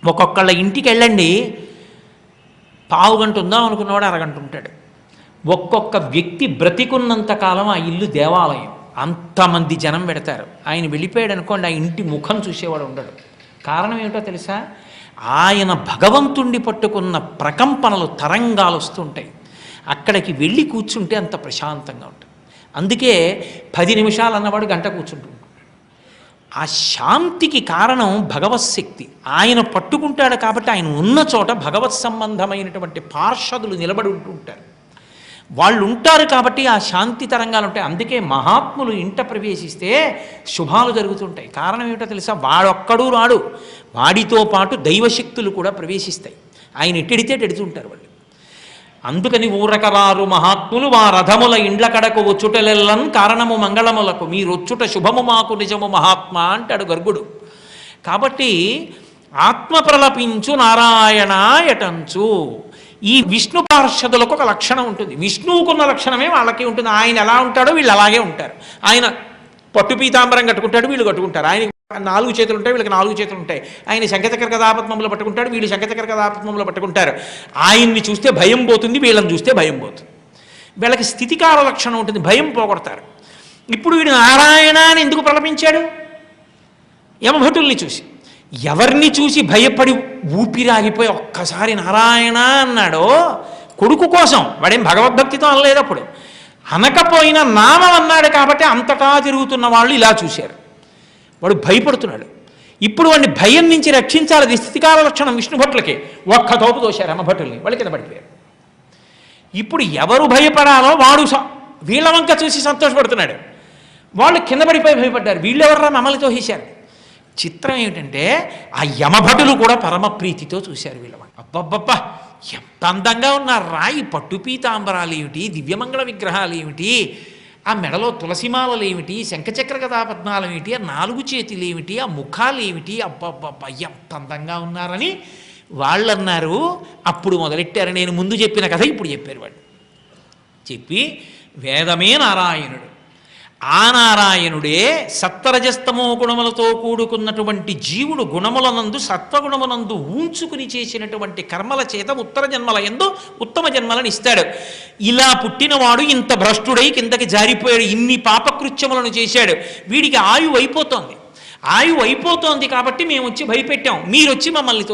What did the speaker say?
ఒక్కొక్కళ్ళ ఇంటికి వెళ్ళండి, పావుగంట ఉందాం అనుకున్నవాడు అరగంట ఉంటాడు. ఒక్కొక్క వ్యక్తి బ్రతికున్నంత కాలం ఆ ఇల్లు దేవాలయం. అంతమంది జనం పెడతారు. ఆయన వెళ్ళిపోయాడు అనుకోండి, ఆ ఇంటి ముఖం చూసేవాడు ఉండడు. కారణం ఏమిటో తెలుసా? ఆయన భగవంతుణ్ణి పట్టుకున్న ప్రకంపనలు, తరంగాలు వస్తుంటాయి. అక్కడికి వెళ్ళి కూర్చుంటే అంత ప్రశాంతంగా ఉంటుంది. అందుకే 10 నిమిషాలు అన్నవాడు గంట కూర్చుంటుంటాడు. ఆ శాంతికి కారణం భగవత్శక్తి. ఆయన పట్టుకుంటాడు కాబట్టి ఆయన ఉన్న చోట భగవత్ సంబంధమైనటువంటి పార్షదులు నిలబడి ఉంటుంటారు. వాళ్ళు ఉంటారు కాబట్టి ఆ శాంతి తరంగాలు ఉంటాయి. అందుకే మహాత్ములు ఇంట ప్రవేశిస్తే శుభాలు జరుగుతుంటాయి. కారణం ఏమిటో తెలుసా? వాడొక్కడూ రాడు, వాడితో పాటు దైవశక్తులు కూడా ప్రవేశిస్తాయి. ఆయన ఎట్టెడితే ఎడుతుంటారు వాళ్ళు. అందుకని ఊరకరారు మహాత్ములు వా రథముల ఇండ్ల కడకు వచ్చుటలెల్లన్ కారణము మంగళములకు మీరొచ్చుట శుభము మాకు నిజము మహాత్మా అంటాడు గర్గుడు. కాబట్టి ఆత్మ ప్రలపించు నారాయణ ఎటంచు. ఈ విష్ణు పార్షదులకు ఒక లక్షణం ఉంటుంది. విష్ణువుకున్న లక్షణమే వాళ్ళకి ఉంటుంది. ఆయన ఎలా ఉంటాడో వీళ్ళు అలాగే ఉంటారు. ఆయన పట్టు పీతాంబరం కట్టుకుంటాడు, వీళ్ళు కట్టుకుంటారు. ఆయన 4 చేతులు ఉంటాయి, వీళ్ళకి 4 చేతులు ఉంటాయి. ఆయన శంఖచక్ర గదాపద్మములు పట్టుకుంటాడు, వీళ్ళు శంఖచక్ర గదాపద్మములు పట్టుకుంటారు. ఆయన్ని చూస్తే భయం పోతుంది, వీళ్ళని చూస్తే భయం పోతుంది. వీళ్ళకి స్థితికాల లక్షణం ఉంటుంది, భయం పోగొడతారు. ఇప్పుడు వీడు నారాయణ అని ఎందుకు ప్రలపించాడు? యమభటుల్ని చూసి. ఎవరిని చూసి భయపడి ఊపిరాగిపోయి ఒక్కసారి నారాయణ అన్నాడో కొడుకు కోసం, వాడేం భగవద్భక్తితో అనలేదప్పుడు. అనకపోయినా నామం అన్నాడు కాబట్టి అంతటా తిరుగుతున్న వాళ్ళు ఇలా చూశారు. వాడు భయపడుతున్నాడు. ఇప్పుడు వాడిని భయం నుంచి రక్షించాలి. అది స్థితికాల లక్షణం విష్ణుభటులకి. ఒక్క తోపు దోశారు అమ్మభటుల్ని, వాళ్ళు కింద పడిపోయారు. ఇప్పుడు ఎవరు భయపడాలో వాడు వీళ్ళ వంక చూసి సంతోషపడుతున్నాడు. వాళ్ళు కింద పడిపోయి భయపడ్డారు. వీళ్ళెవర్రా మమ్మల్ని తోసేశారు. చిత్రం ఏమిటంటే ఆ యమభటులు కూడా పరమ ప్రీతితో చూశారు వీళ్ళ. అబ్బబ్బబ్బా, ఎంత అందంగా ఉన్నారు రాయి, పట్టు పీతాంబరాలు ఏమిటి, దివ్యమంగళ విగ్రహాలు ఏమిటి, ఆ మెడలో తులసిమాలలు ఏమిటి, శంఖచక్ర గదాపద్మాలు ఏమిటి, ఆ 4 చేతులు ఏమిటి, ఆ ముఖాలు ఏమిటి, అబ్బబ్బబ్బా ఎంత అందంగా ఉన్నారని వాళ్ళు అన్నారు. అప్పుడు మొదలెట్టారు. నేను ముందు చెప్పిన కథ ఇప్పుడు చెప్పారు వాళ్ళు. చెప్పి వేదమే నారాయణుడు, ఆ నారాయణుడే సత్వరజస్తమో గుణములతో కూడుకున్నటువంటి జీవుడు గుణములనందు సత్వగుణమునందు ఊంచుకుని చేసినటువంటి కర్మల చేత ఉత్తర జన్మల యందు ఉత్తమ జన్మలను ఇస్తాడు. ఇలా పుట్టినవాడు ఇంత భ్రష్టుడై కిందకి జారిపోయాడు, ఇన్ని పాపకృత్యములను చేశాడు, వీడికి ఆయువు అయిపోతోంది. ఆయువు అయిపోతోంది కాబట్టి మేము వచ్చి భయపెట్టాం, మీరు వచ్చి మమ్మల్ని